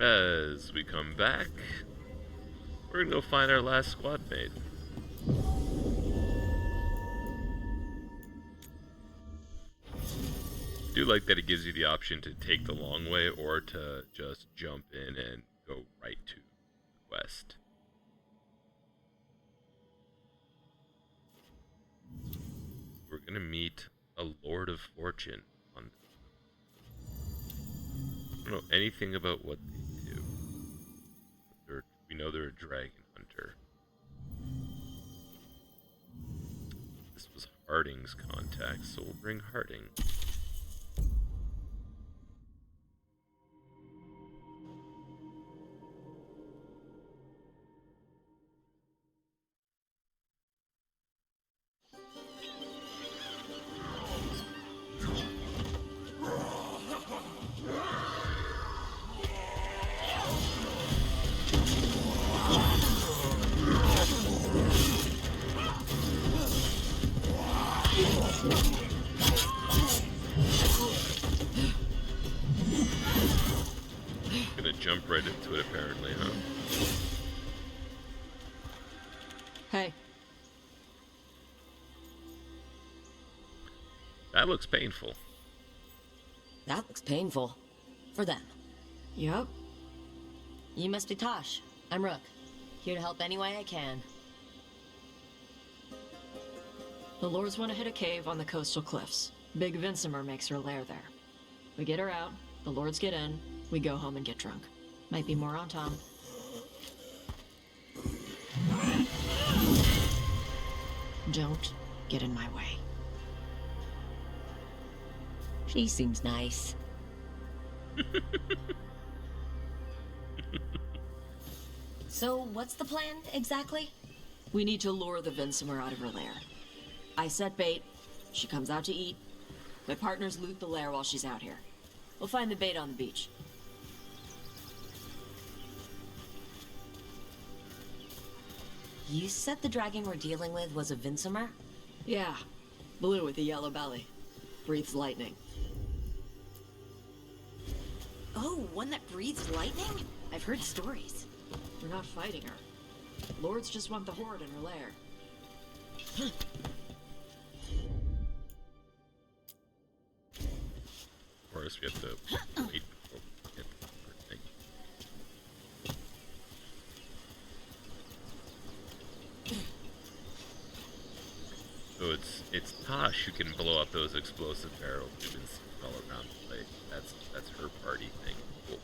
As we come back, we're gonna go find our last squad mate. I do like that it gives you the option to take the long way or to just jump in and go right to the quest. We're gonna meet a Lord of Fortune. I don't know anything about what they do. We know they're a dragon hunter. This was Harding's contact, so we'll bring Harding. Jump right into it, apparently, huh? Hey. That looks painful. That looks painful. For them. Yup. You must be Tosh. I'm Rook. Here to help any way I can. The Lords want to hit a cave on the coastal cliffs. Big Vincimer makes her lair there. We get her out, the Lords get in, we go home and get drunk. Might be more on Tom. Don't get in my way. She seems nice. So, what's the plan, exactly? We need to lure the Vincimer out of her lair. I set bait, she comes out to eat. My partners loot the lair while she's out here. We'll find the bait on the beach. You said the dragon we're dealing with was a Vincimer? Yeah, blue with a yellow belly. Breathes lightning. Oh, one that breathes lightning? I've heard stories. We're not fighting her. Lords just want the horde in her lair. Of course, we have to wait before we get the thing. So it's Tosh who can blow up those explosive barrels we've been seeing all around the place. That's her party thing. Cool.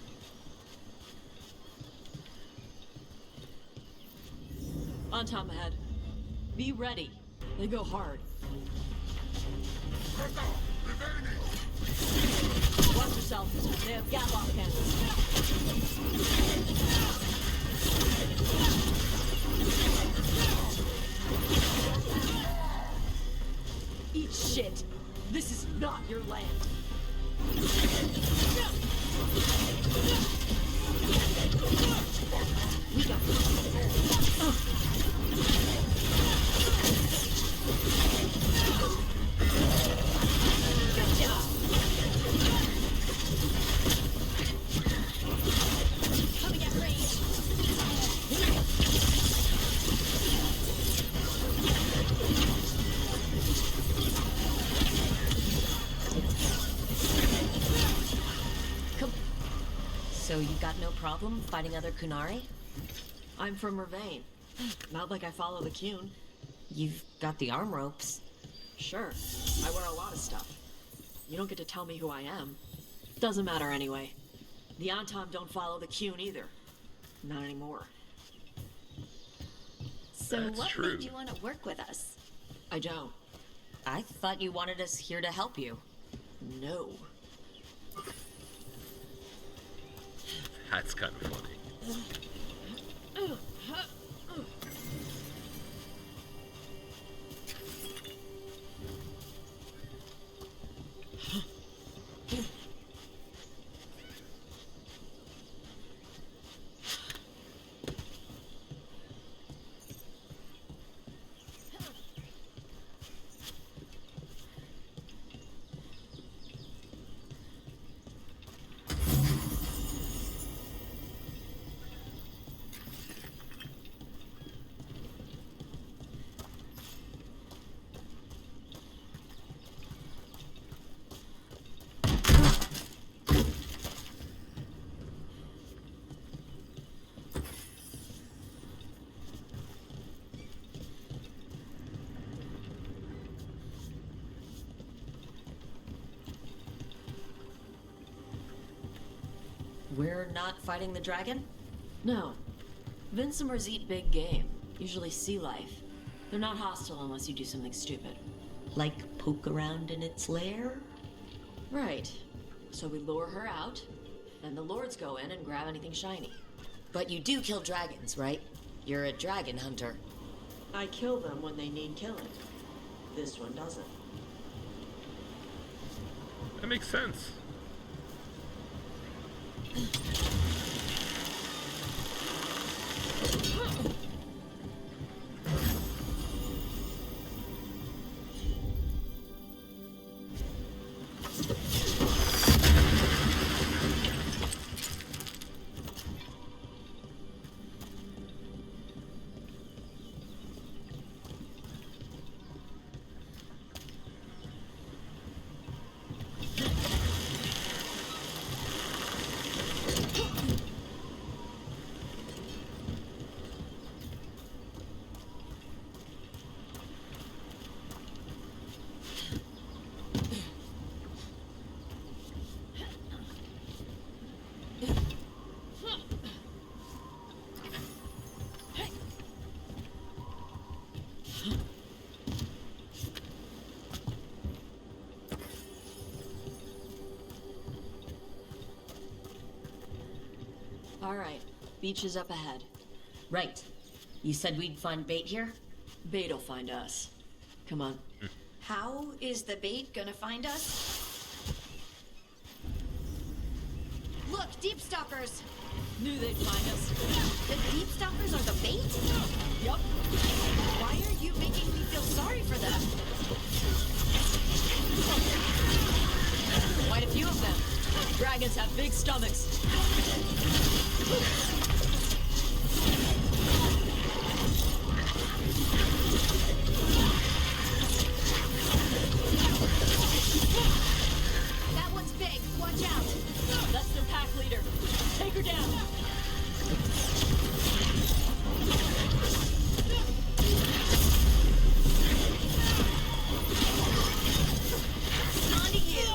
On Tom ahead. Be ready. They go hard. Watch yourself. They have gas-off cannons. Eat shit. This is not your land. We got coming at range. So you got no problem fighting other Kunari? I'm from Mervain. Not like I follow the Qun. You've got the arm ropes. Sure, I wear a lot of stuff. You don't get to tell me who I am. Doesn't matter anyway. The Antom don't follow the Qun either. Not anymore. So That's what true. made you want to work with us? I don't. I thought you wanted us here to help you. No. That's kind of funny. We're not fighting the dragon? No. Vincimers eat big game, usually sea life. They're not hostile unless you do something stupid. Like poke around in its lair? Right. So we lure her out, then the lords go in and grab anything shiny. But you do kill dragons, right? You're a dragon hunter. I kill them when they need killing. This one doesn't. That makes sense. All right, beach is up ahead. Right. You said we'd find bait here? Bait'll find us. Come on. How is the bait gonna find us? Look, deep stalkers! Knew they'd find us. The deep stalkers are the bait? Yup. Why are you making me feel sorry for them? Quite a few of them. Dragons have big stomachs. That one's big. Watch out. That's their pack leader. Take her down. On to you.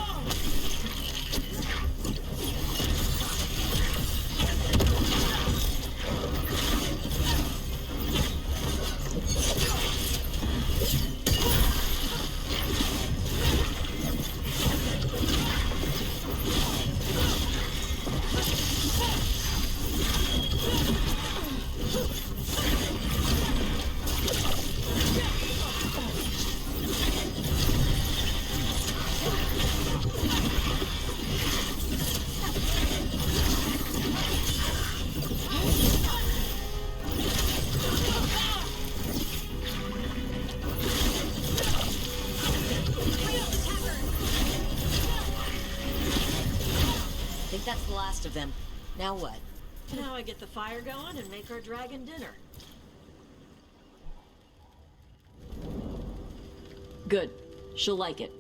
Think that's the last of them. Now what? Now I get the fire going and make our dragon dinner. Good. She'll like it.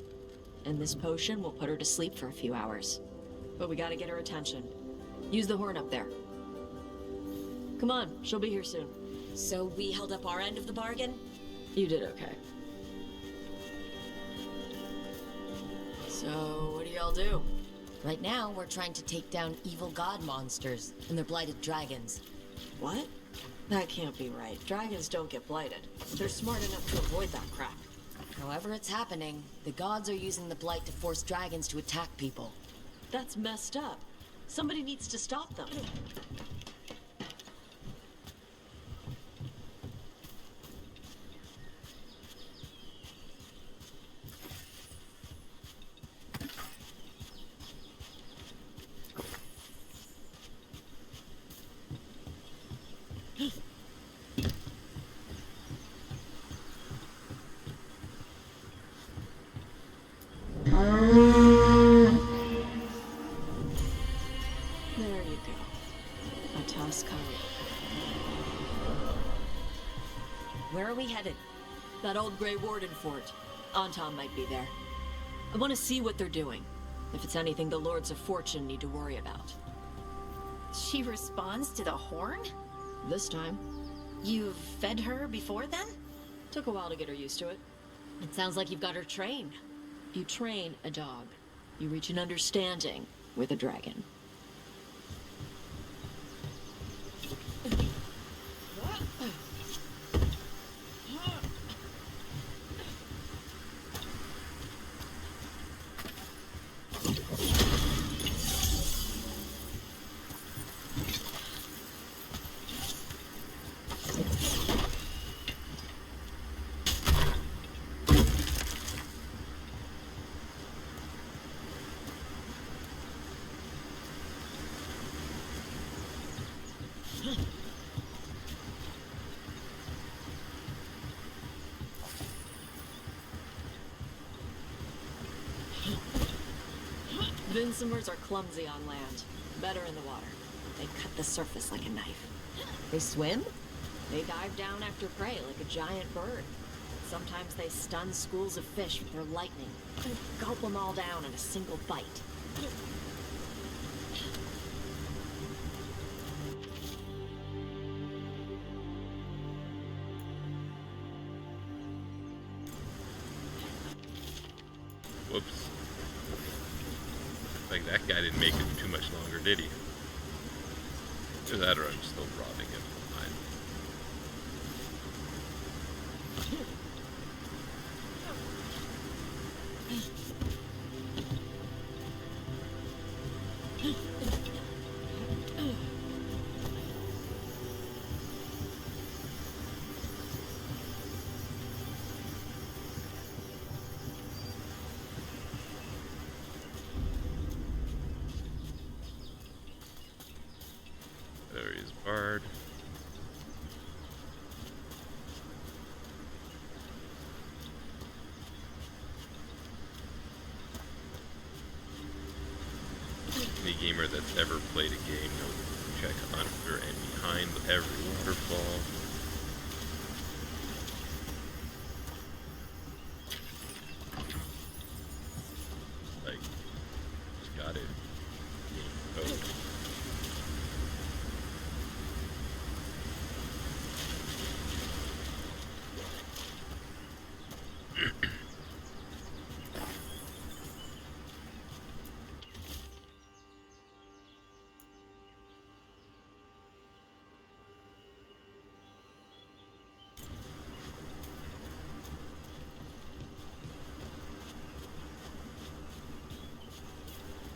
And this potion will put her to sleep for a few hours. But we gotta get her attention. Use the horn up there. Come on, she'll be here soon. So we held up our end of the bargain? You did okay. So, what do y'all do? Right now, we're trying to take down evil god monsters and their blighted dragons. What? That can't be right. Dragons don't get blighted. They're smart enough to avoid that crap. However it's happening, the gods are using the blight to force dragons to attack people. That's messed up. Somebody needs to stop them. There you go. A Toscari. Where are we headed? That old Grey Warden fort. Anton might be there. I want to see what they're doing. If it's anything the Lords of Fortune need to worry about. She responds to the horn? This time. You've fed her before then? Took a while to get her used to it. It sounds like you've got her trained. You train a dog. You reach an understanding with a dragon. Minsomers are clumsy on land, better in the water. They cut the surface like a knife. They swim? They dive down after prey like a giant bird. Sometimes they stun schools of fish with their lightning, and gulp them all down in a single bite. Whoops. Like that guy didn't make it too much longer, did he? Either that or I'm still robbing him. Fine. There he is, Bard. Any gamer that's ever played a game knows to check under and behind every waterfall. Like, just got it. Oh.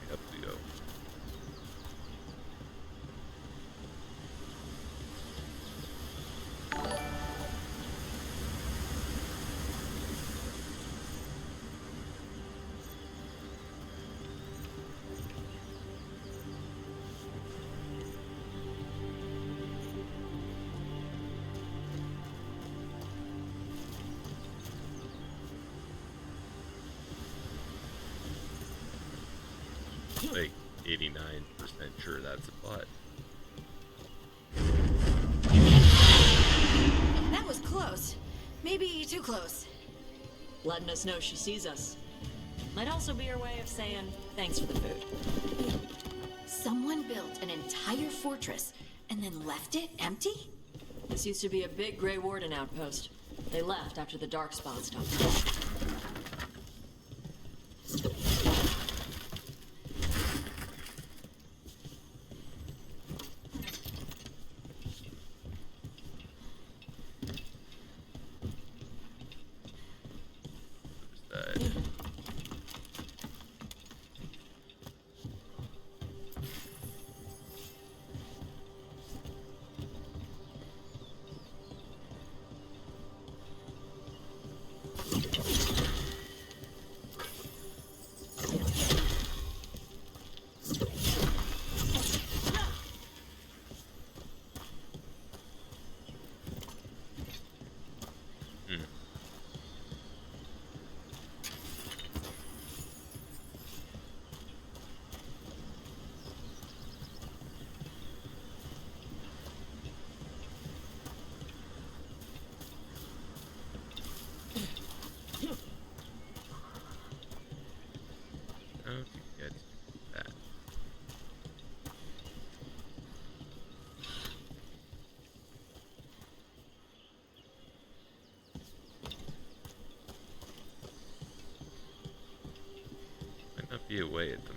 Up we go. Like 89% sure that's a bot. That was close. Maybe too close. Letting us know she sees us. Might also be her way of saying thanks for the food. Someone built an entire fortress and then left it empty? This used to be a big Grey Warden outpost. They left after the Darkspawn stopped. How to get that? Might not be a way at them.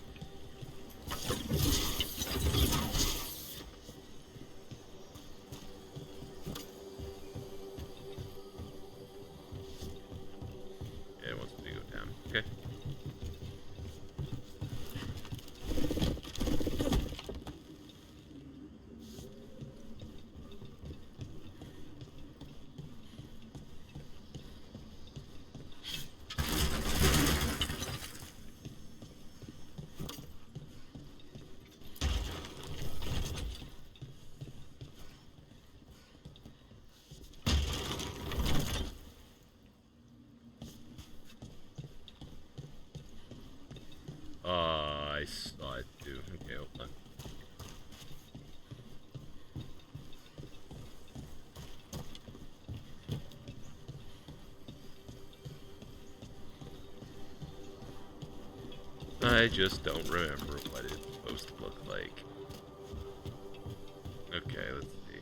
Yeah, it wants me to go down. Okay. I just don't remember what it's supposed to look like. Okay, let's see.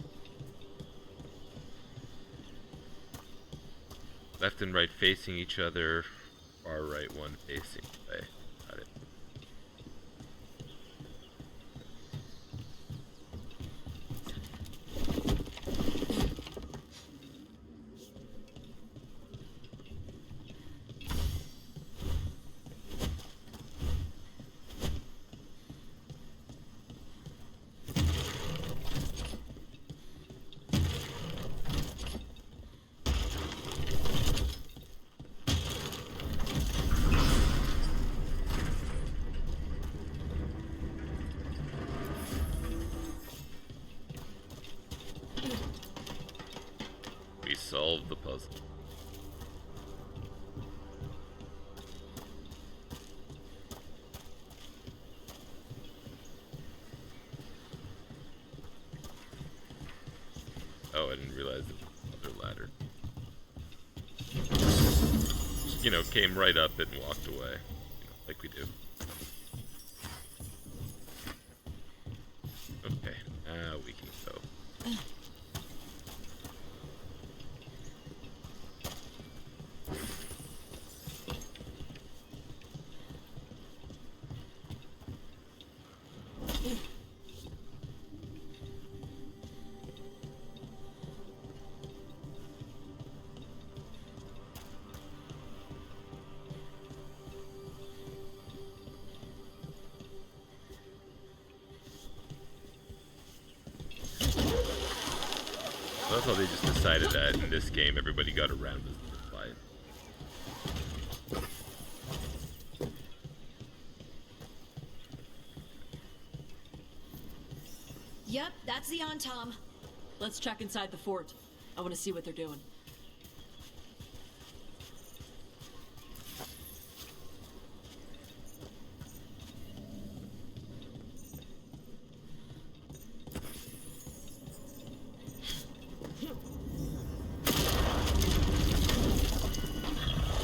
Left and right facing each other, far right one facing away. Got it. We solved the puzzle. Oh, I didn't realize there was another ladder. You know, came right up and walked away. You know, like we do. Okay, now we can go. I love how they just decided that in this game everybody got around this fight. Yep, that's the on-tom. Let's check inside the fort. I want to see what they're doing.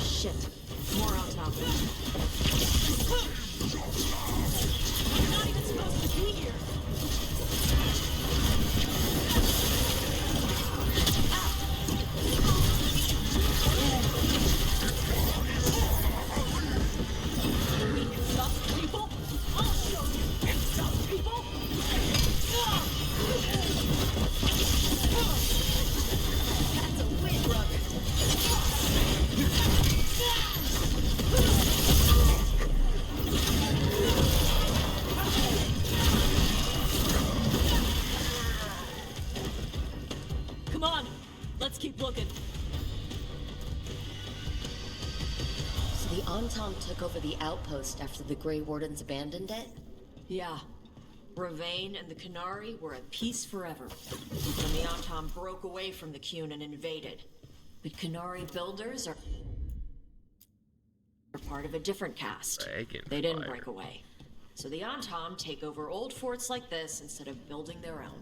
Shit. More on top. You're not even supposed to be here. Insult people? I'll show you. Insult people? That's a win, brother. Come on, let's keep looking. So the Ontom took over the outpost after the Grey Wardens abandoned it? Yeah. Ravane and the Canary were at peace forever. When the Ontom broke away from the Qun and invaded. But Canary builders are part of a different caste. They didn't Dragonfire. break away. So the Ontom take over old forts like this instead of building their own.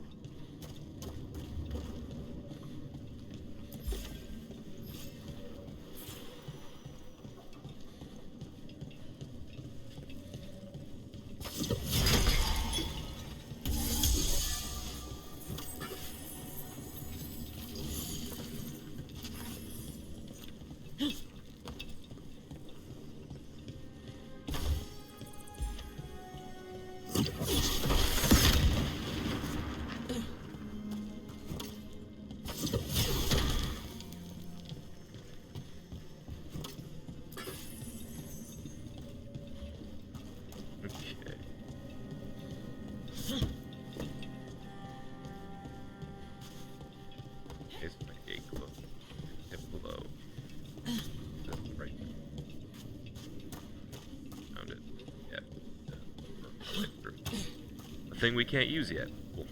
Okay. Here's my gate closed. Hit below. That's right. Found it. Yeah. A thing we can't use yet. Cool.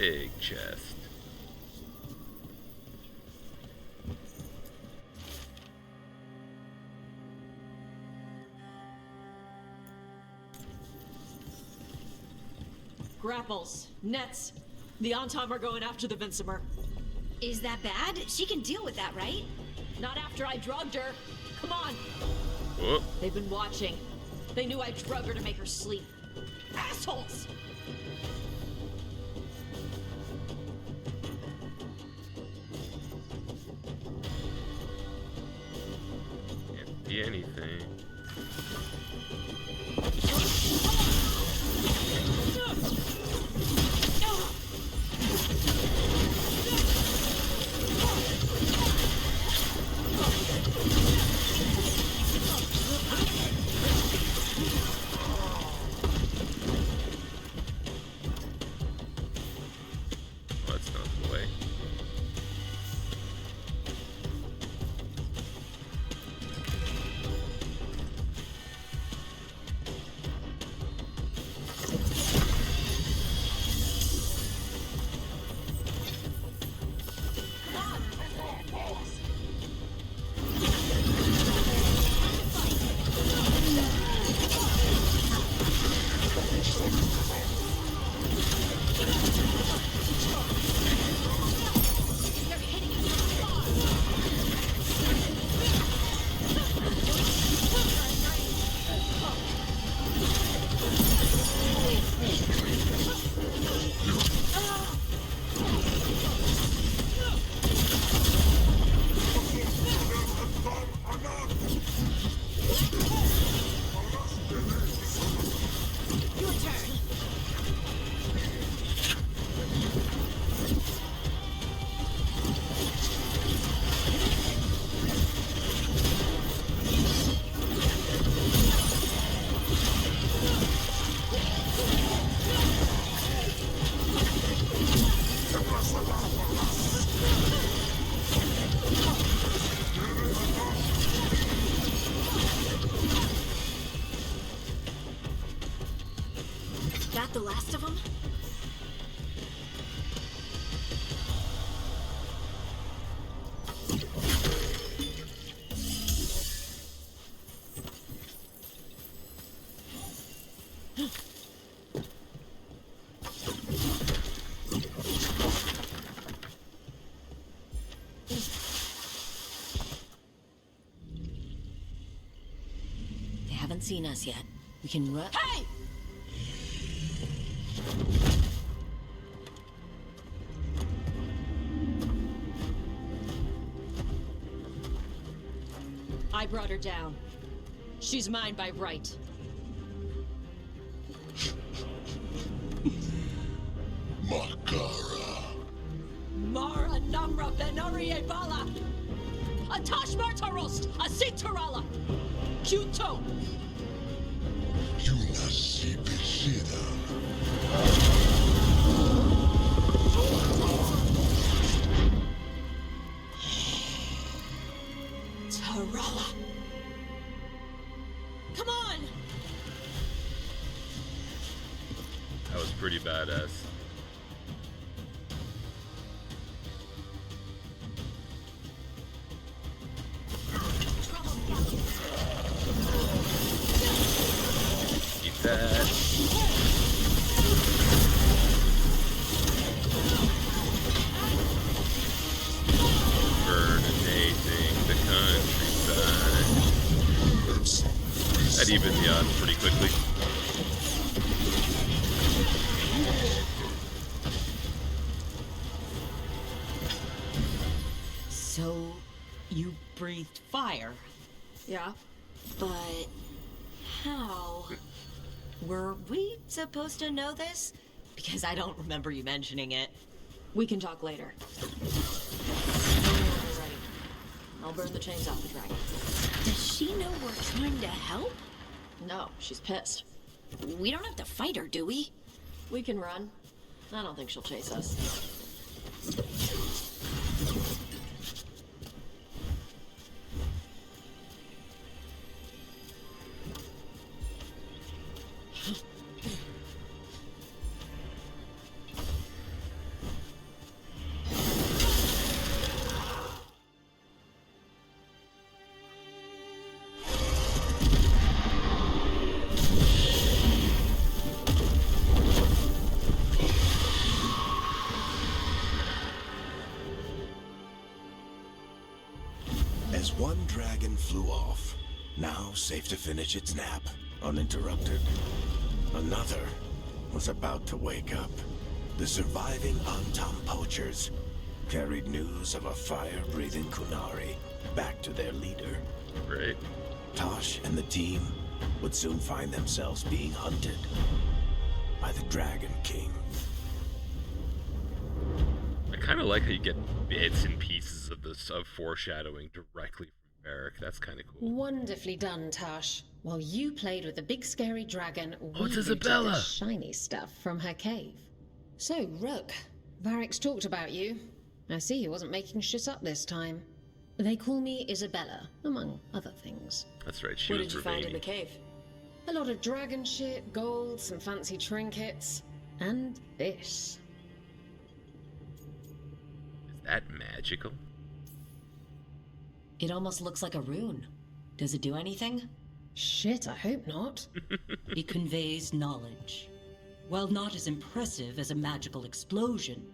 big chest. Grapples, nets. The Antom are going after the Vincimer. Is that bad? She can deal with that, right? Not after I drugged her. Come on. Whoop. They've been watching. They knew I drugged her to make her sleep. Assholes! Can't see anything. Well, that's not the way. Your turn. That the last of them? They haven't seen us yet. We can run. Hey! I brought her down. She's mine by right. Makara. Mara Namra Benarie Bala! Atash Martarost! Asitarala! Kyuto! Yunasi Bishida. Tarala! Come on! That was pretty badass. Eat that. Burninating the countryside. That evened the odds pretty quickly. So, you breathed fire. Yeah? But how? Were we supposed to know this? Because I don't remember you mentioning it. We can talk later. When you're ready, I'll burn the chains off the dragon. Does she know we're trying to help? No, she's pissed. We don't have to fight her, do we? We can run. I don't think she'll chase us. One dragon flew off, now safe to finish its nap, uninterrupted. Another was about to wake up. The surviving Antam poachers carried news of a fire-breathing Kunari back to their leader. Right. Tosh and the team would soon find themselves being hunted by the Dragon King. I kind of like how you get bits and pieces of this of foreshadowing directly from Varric. That's kind of cool. Wonderfully done, Tash. While you played with the big scary dragon, we it's looted Isabella! the shiny stuff from her cave. So, Rook, Varric's talked about you. I see he wasn't making shit up this time. They call me Isabella, among other things. That's right. She What was did you find in the Ravani. cave? A lot of dragon shit, gold, some fancy trinkets, and this. Is that magical? It almost looks like a rune. Does it do anything? Shit, I hope not. It conveys knowledge. While not as impressive as a magical explosion,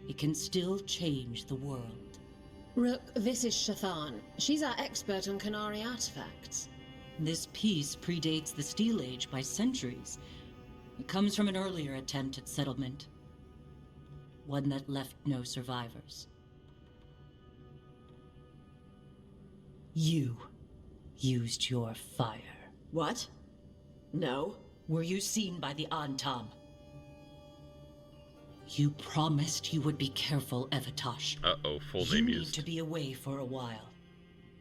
it can still change the world. Rook, this is Shathan. She's our expert on Kunari artifacts. This piece predates the Steel Age by centuries. It comes from an earlier attempt at settlement. One that left no survivors. You used your fire. What? No. Were you seen by the Antam? You promised you would be careful, Evatosh. Uh-oh, full You name need used. to be away for a while.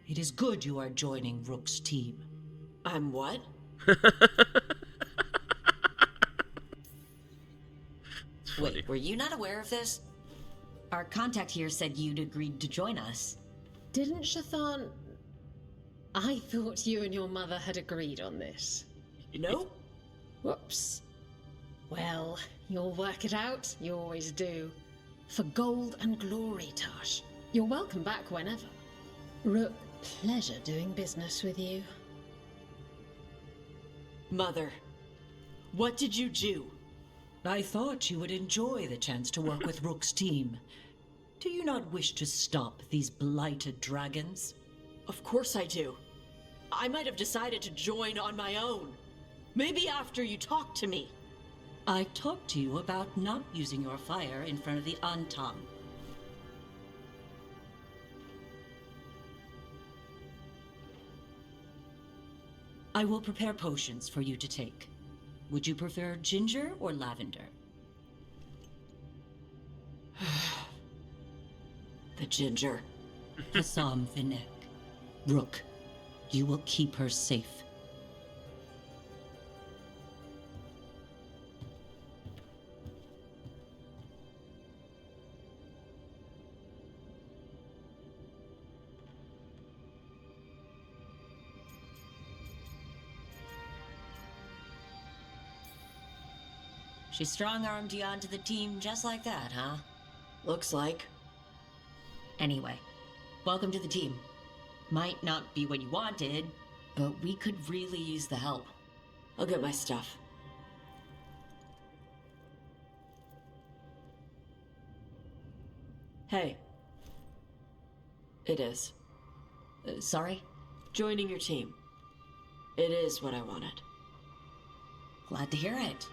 It is good you are joining Rook's team. I'm what? It's funny. Wait, were you not aware of this? Our contact here said you'd agreed to join us. Didn't Shathan... I thought you and your mother had agreed on this. Nope. Whoops. Well, you'll work it out. You always do. For gold and glory, Tosh. You're welcome back whenever. Rook, pleasure doing business with you. Mother, what did you do? I thought you would enjoy the chance to work with Rook's team. Do you not wish to stop these blighted dragons? Of course I do. I might have decided to join on my own. Maybe after you talked to me. I talked to you about not using your fire in front of the Antam. I will prepare potions for you to take. Would you prefer ginger or lavender? The ginger. Hassam Vinek. Rook, you will keep her safe. She strong-armed you onto the team just like that, huh? Looks like. Anyway, welcome to the team. Might not be what you wanted, but we could really use the help. I'll get my stuff. Hey. It is. Sorry? Joining your team. It is what I wanted. Glad to hear it.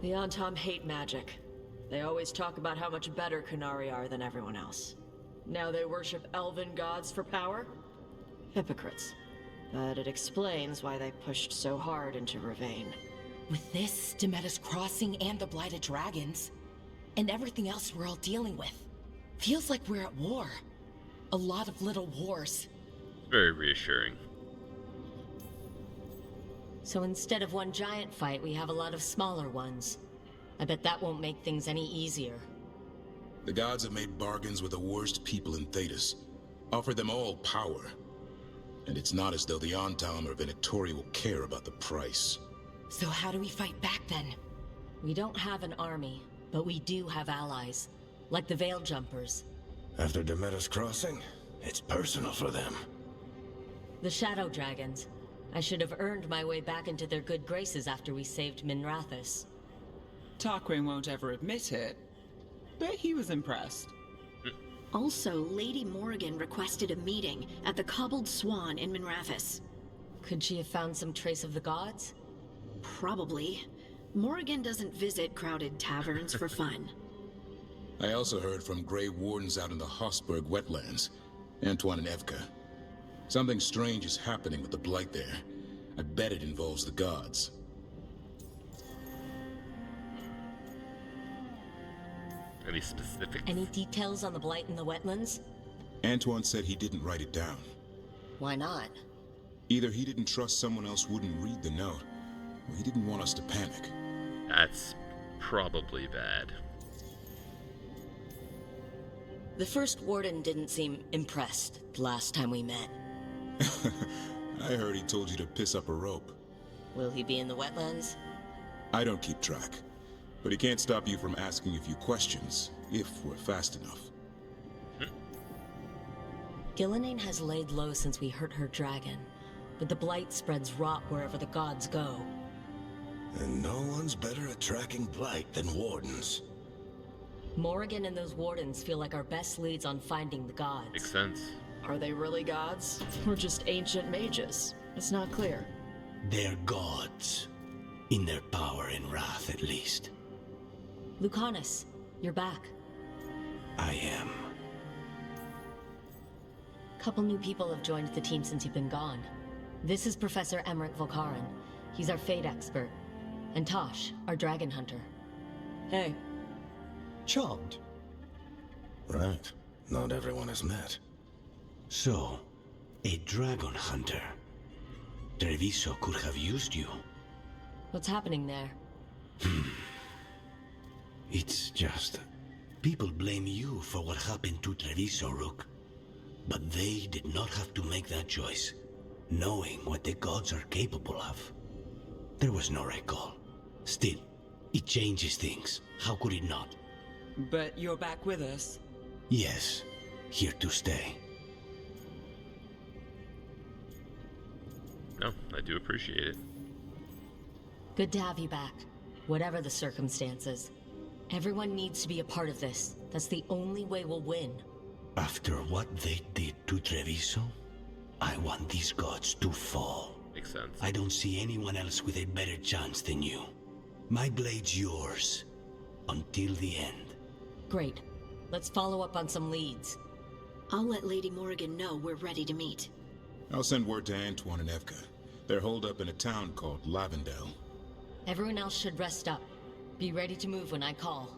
The Antam hate magic. They always talk about how much better Kunari are than everyone else. Now they worship elven gods for power? Hypocrites. But it explains why they pushed so hard into Ravane. With this, Demeter's Crossing and the Blighted Dragons, and everything else we're all dealing with, feels like we're at war. A lot of little wars. Very reassuring. So instead of one giant fight, we have a lot of smaller ones. I bet that won't make things any easier. The gods have made bargains with the worst people in Thetis, offered them all power. And it's not as though the Antam or Venatori will care about the price. So how do we fight back then? We don't have an army, But we do have allies, like the Veil Jumpers. After Demeter's crossing, it's personal for them. The Shadow Dragons. I should have earned my way back into their good graces after we saved Minrathous. Tarquin won't ever admit it, but he was impressed. Also, Lady Morrigan requested a meeting at the Cobbled Swan in Minrathous. Could she have found some trace of the gods? Probably. Morrigan doesn't visit crowded taverns for fun. I also heard from Grey Wardens out in the Hossberg wetlands, Antoine and Evka. Something strange is happening with the Blight there. I bet it involves the gods. Any specifics? Any details on the Blight in the wetlands? Antoine said he didn't write it down. Why not? Either he didn't trust someone else wouldn't read the note, or he didn't want us to panic. That's probably bad. The first warden didn't seem impressed the last time we met. I heard he told you to piss up a rope. Will he be in the wetlands? I don't keep track, but he can't stop you from asking a few questions, if we're fast enough. Gillenane has laid low since we hurt her dragon, but the Blight spreads rot wherever the gods go. And no one's better at tracking Blight than Wardens. Morrigan and those wardens feel like our best leads on finding the gods. Makes sense. Are they really gods? Or just ancient mages? It's not clear. They're gods. In their power and wrath, at least. Lucanus, you're back. I am. Couple new people have joined the team since you've been gone. This is Professor Emmerich Volkaren. He's our fate expert. And Tosh, our dragon hunter. Hey. Charmed. Right. Not everyone has met. So, a dragon hunter. Treviso could have used you. What's happening there? It's just... people blame you for what happened to Treviso, Rook. But they did not have to make that choice, knowing what the gods are capable of. There was no recall. Still, it changes things. How could it not? But you're back with us. Yes, here to stay. No, I do appreciate it. Good to have you back, whatever the circumstances. Everyone needs to be a part of this. That's the only way we'll win. After what they did to Treviso, I want these gods to fall. Makes sense. I don't see anyone else with a better chance than you. My blade's yours, until the end. Great. Let's follow up on some leads. I'll let Lady Morrigan know we're ready to meet. I'll send word to Antoine and Evka. They're holed up in a town called Lavendel. Everyone else should rest up. Be ready to move when I call.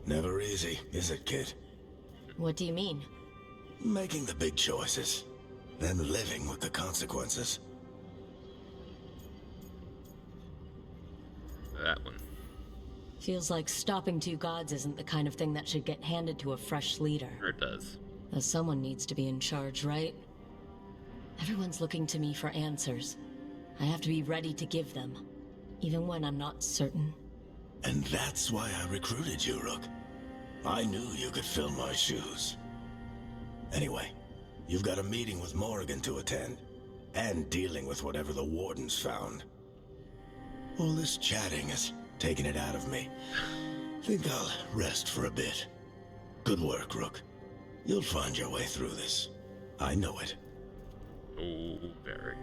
Never easy, is it, kid? What do you mean? Making the big choices, then living with the consequences. That one. Feels like stopping two gods isn't the kind of thing that should get handed to a fresh leader. Sure it does. Though someone needs to be in charge, right? Everyone's looking to me for answers. I have to be ready to give them, even when I'm not certain. And that's why I recruited you, Rook. I knew you could fill my shoes. Anyway, you've got a meeting with Morrigan to attend, and dealing with whatever the Wardens found. All this chatting has taken it out of me. Think I'll rest for a bit. Good work, Rook. You'll find your way through this. I know it. Oh, very.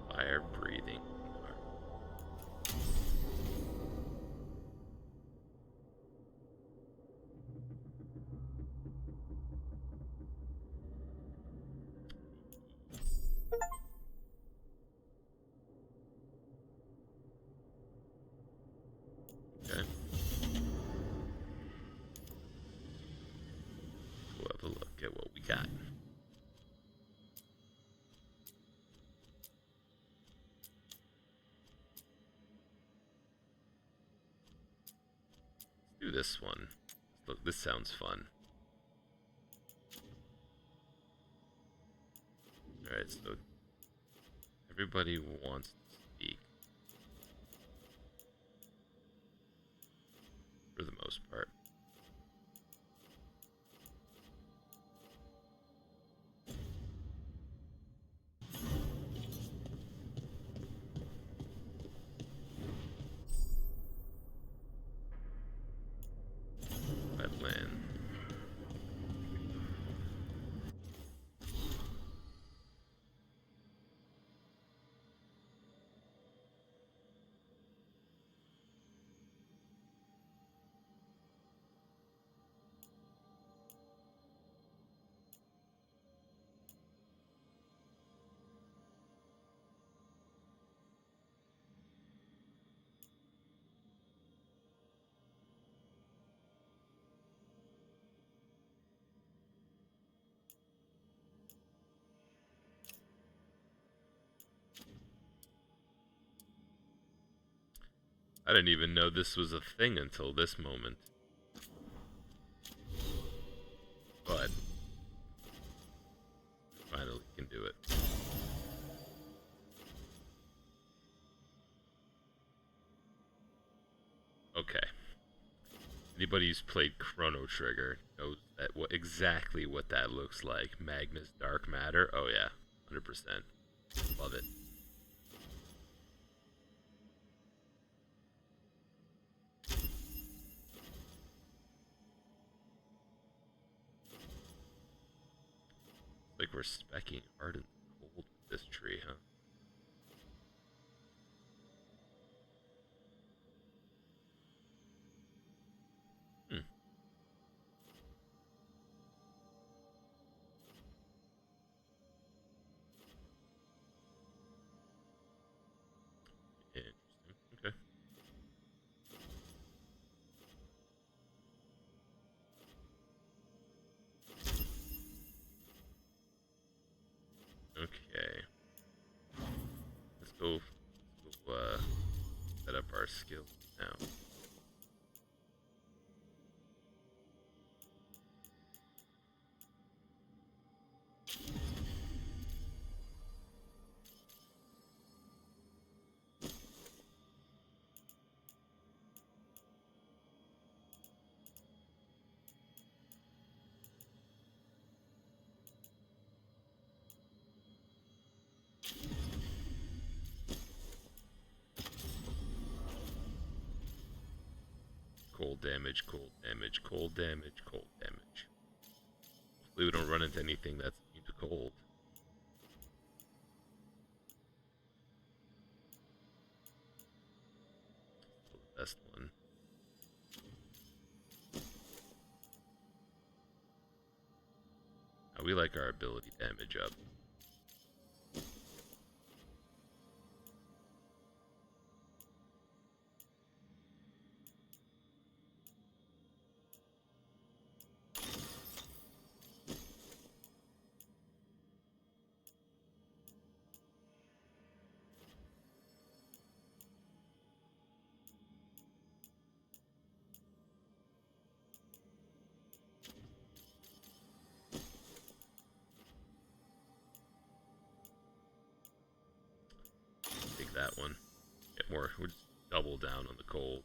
Fire breathing. Okay. We'll have a look at what we got. this one. Look, this sounds fun. Alright, so everybody wants to speak. For the most part. Wetland. I didn't even know this was a thing until this moment. But finally can do it. Okay. Anybody who's played Chrono Trigger knows that exactly what that looks like. Magnus Dark Matter. Oh yeah, 100%. Love it. Like we're specking ardent cold with this tree, huh? Interesting. Okay. Okay. Let's go set up our skills now. Cold damage, cold damage, cold damage, cold damage. Hopefully we don't run into anything that's immune to cold. Still the best one. We like our ability damage up. Take that one. Get more. We'll just double down on the cold.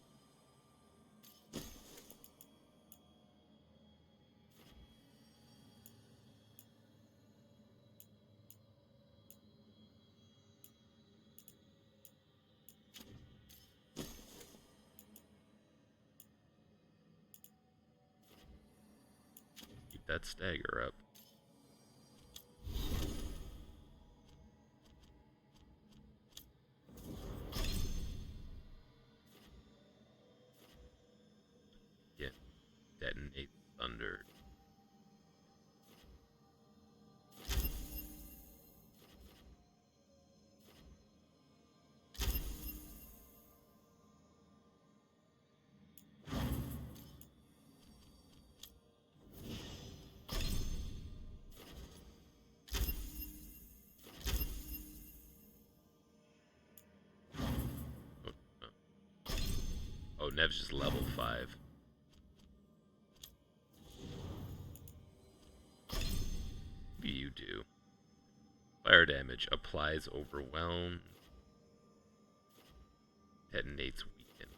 Keep that stagger up. Detonate thunder. Oh, Nev's just level 5. you do? Fire damage. Applies overwhelm. Detonates weaken.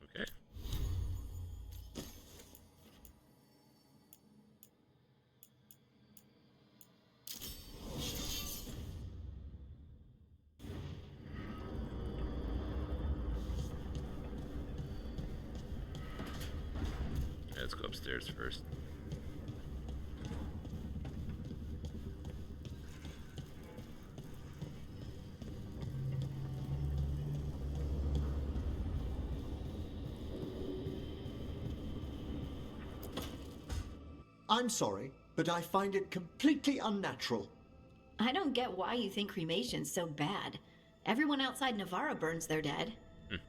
Okay. Let's go upstairs first. I'm sorry, but I find it completely unnatural. I don't get why you think cremation's so bad. Everyone outside Navarra burns their dead.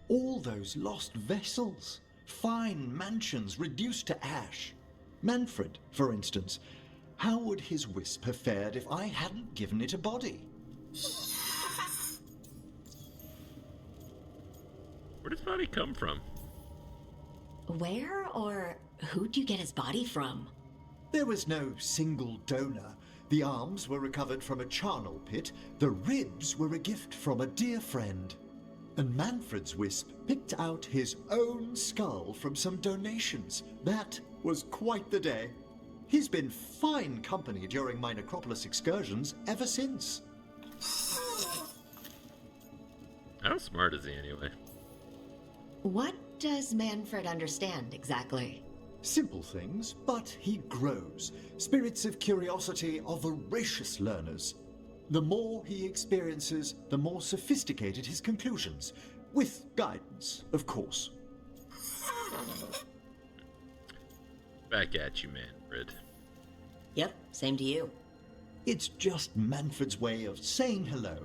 All those lost vessels, fine mansions reduced to ash. Manfred, for instance. How would his wisp have fared if I hadn't given it a body? Where does body come from? Where or who'd you get his body from? There was no single donor. The arms were recovered from a charnel pit. The ribs were a gift from a dear friend. And Manfred's wisp picked out his own skull from some donations. That was quite the day. He's been fine company during my necropolis excursions ever since. How smart is he anyway? What does Manfred understand exactly? Simple things, but he grows. Spirits of curiosity are voracious learners. The more he experiences, the more sophisticated his conclusions. With guidance, of course. Back at you, Manfred. Yep, same to you. It's just Manfred's way of saying hello.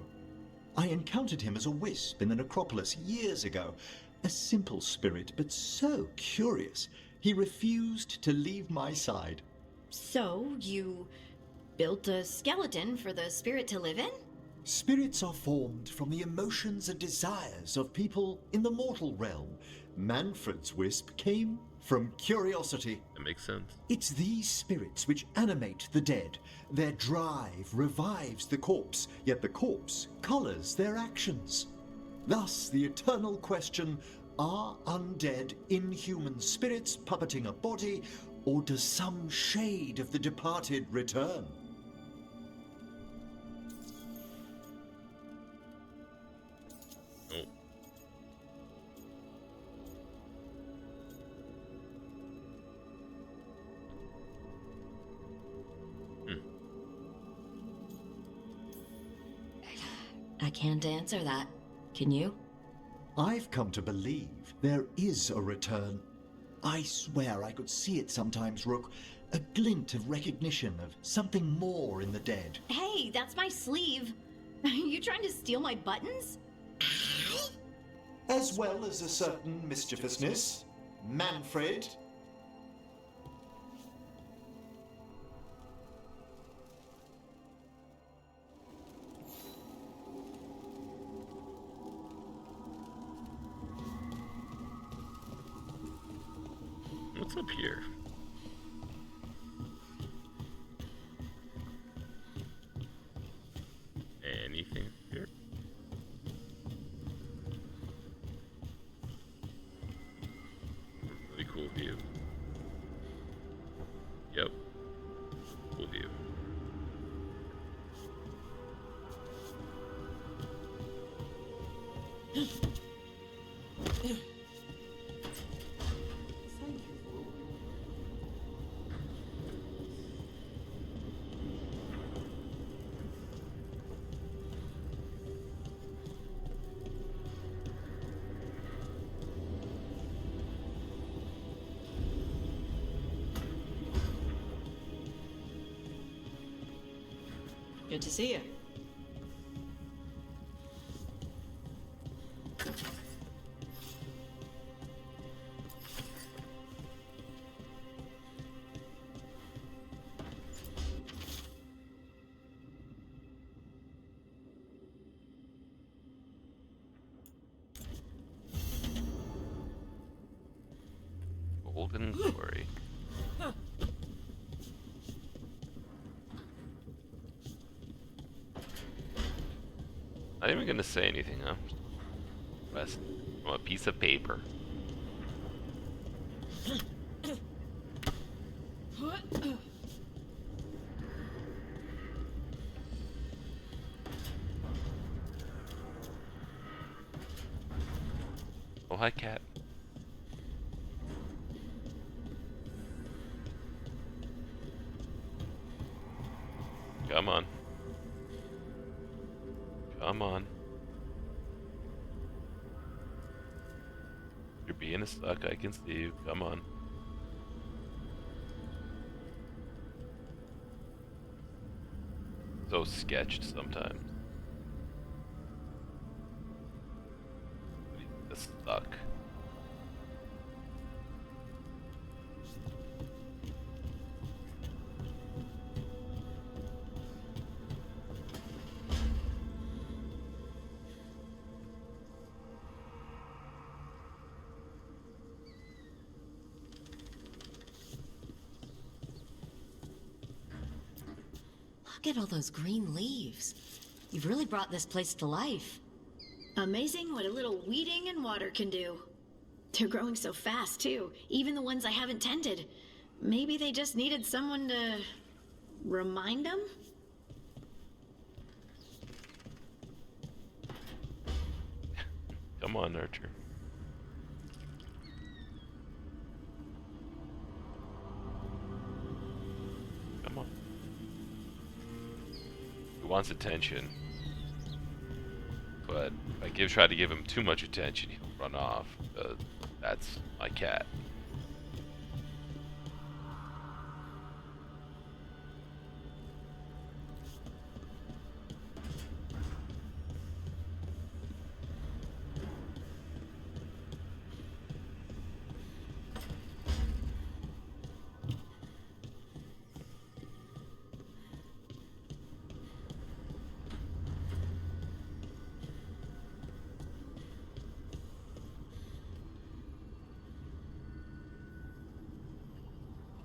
I encountered him as a wisp in the necropolis years ago. A simple spirit, but so curious. He refused to leave my side. So, you built a skeleton for the spirit to live in? Spirits are formed from the emotions and desires of people in the mortal realm. Manfred's wisp came from curiosity. That makes sense. It's these spirits which animate the dead. Their drive revives the corpse, yet the corpse colors their actions. Thus, the eternal question, are undead, inhuman spirits puppeting a body, or does some shade of the departed return? Oh. I can't answer that. Can you? I've come to believe there is a return. I swear I could see it sometimes, Rook. A glint of recognition of something more in the dead. Hey, that's my sleeve. Are you trying to steal my buttons? As well as a certain mischievousness. Manfred. What's up here? Anything here? Really cool view. Yep. Cool view. Good to see you. Golden Glory. Not even gonna say anything, huh? Rest from a piece of paper. Oh, hi, cat. Come on. Come on. You're being a suck, I can see you. Come on. So sketched sometimes. Just stuck. Look at all those green leaves. You've really brought this place to life. Amazing what a little weeding and water can do. They're growing so fast, too. Even the ones I haven't tended. Maybe they just needed someone to remind them? Come on, Archer. Come on. He wants attention. But if I try to give him too much attention, he'll run off. That's my cat.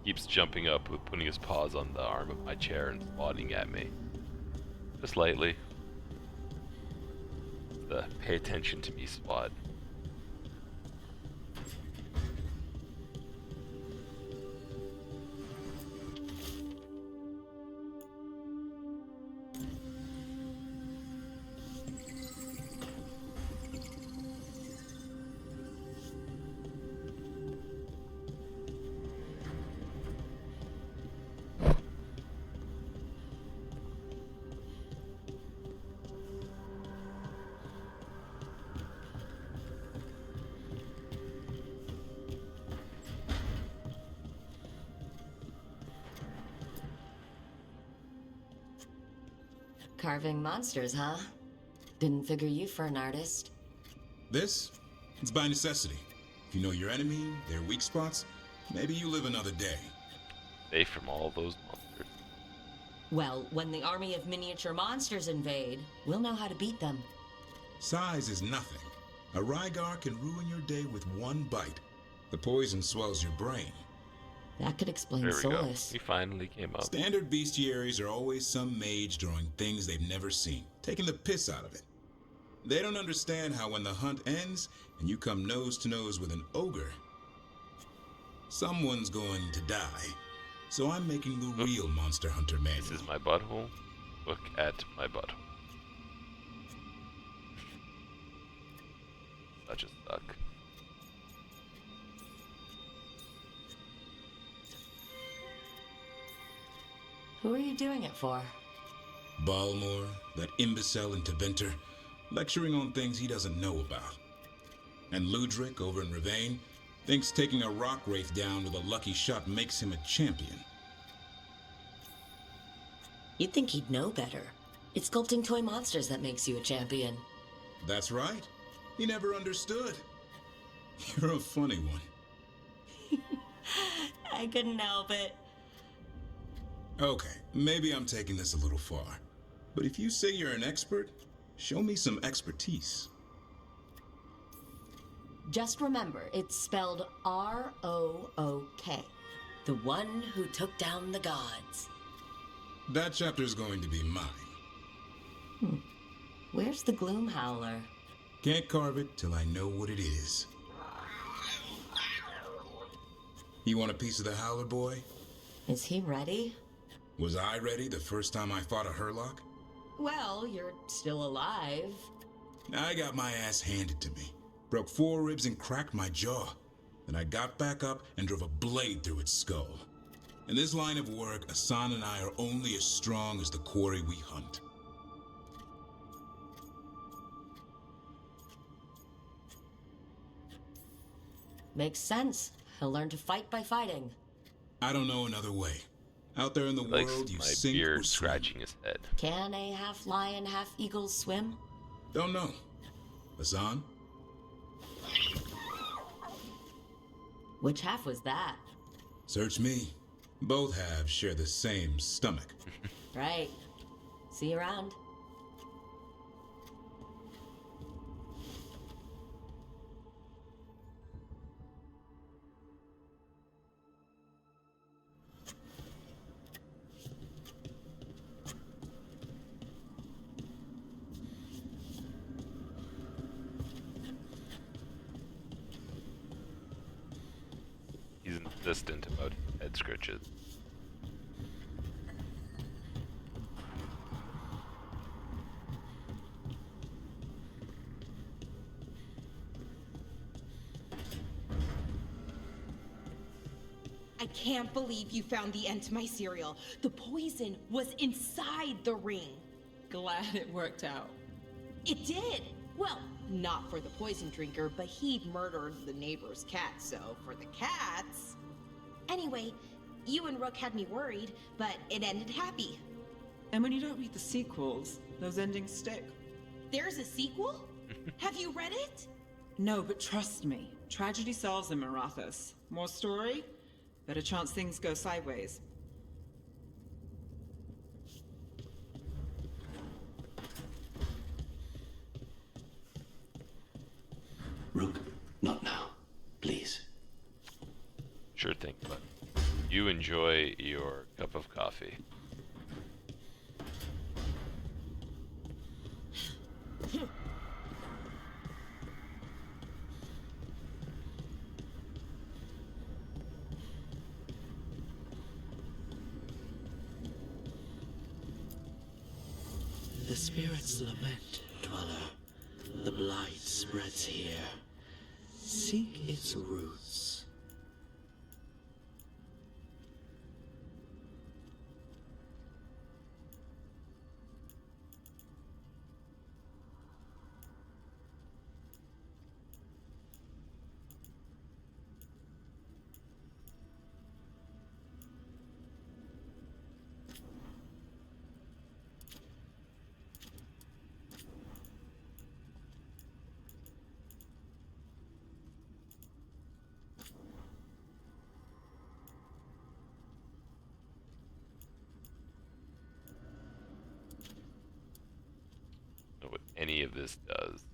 Keeps jumping up with putting his paws on the arm of my chair and swatting at me. Just lightly. The pay attention to me swat. Carving monsters, huh? Didn't figure you for an artist. This? It's by necessity. If you know your enemy, their weak spots, maybe you live another day. Safe from all those monsters. Well, when the army of miniature monsters invade, we'll know how to beat them. Size is nothing. A Rygar can ruin your day with one bite. The poison swells your brain. That could explain There we go. Solus. He finally came up. Standard bestiaries are always some mage drawing things they've never seen, taking the piss out of it. They don't understand how when the hunt ends and you come nose to nose with an ogre, someone's going to die. So I'm making the real Monster Hunter manual. This is my butthole. Look at my butthole. Such a suck. Who are you doing it for? Balmor, that imbecile in Teventer, lecturing on things he doesn't know about. And Ludric over in Ravane thinks taking a rock wraith down with a lucky shot makes him a champion. You'd think he'd know better. It's sculpting toy monsters that makes you a champion. That's right. He never understood. You're a funny one. I couldn't help it. Okay, maybe I'm taking this a little far. But if you say you're an expert, show me some expertise. Just remember, it's spelled R-O-O-K. The one who took down the gods. That chapter's going to be mine. Where's the Gloom Howler? Can't carve it till I know what it is. You want a piece of the Howler, boy? Is he ready? Was I ready the first time I fought a Hurlock? Well, you're still alive. I got my ass handed to me. Broke 4 ribs and cracked my jaw. Then I got back up and drove a blade through its skull. In this line of work, Asan and I are only as strong as the quarry we hunt. Makes sense. He'll learn to fight by fighting. I don't know another way. Out there in the world, you my sink beard or swim. scratching his head. Can a half lion, half eagle swim? Don't know. Asan? Which half was that? Search me. Both halves share the same stomach. Right. See you around. He's insistent about head scratches. I can't believe you found the end to my cereal. The poison was inside the ring. Glad it worked out. It did. Well, not for the poison drinker, but he'd murdered the neighbor's cat, so for the cats... Anyway, you and Rook had me worried, but it ended happy. And when you don't read the sequels, those endings stick. There's a sequel? Have you read it? No, but trust me. Tragedy sells in Marathas. More story? Better chance things go sideways. Rook, not now. Please. Sure thing, but you enjoy your cup of coffee. The spirits lament, dweller. The blight spreads here. Seek its roots. Know what any of this does.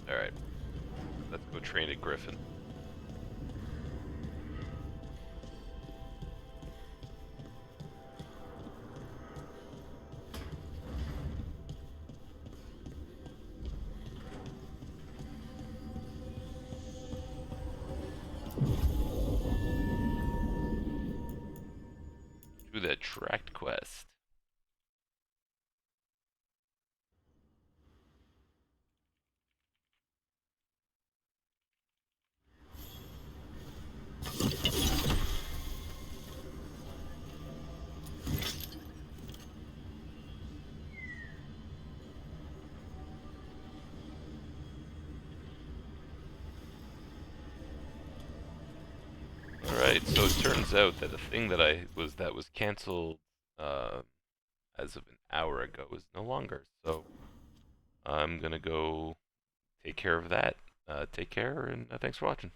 Alright. Let's go train a griffin. Do that tracked quest. Alright, so turns out that a thing that was canceled as of an hour ago is no longer. So I'm gonna go take care of that. Take care, and thanks for watching.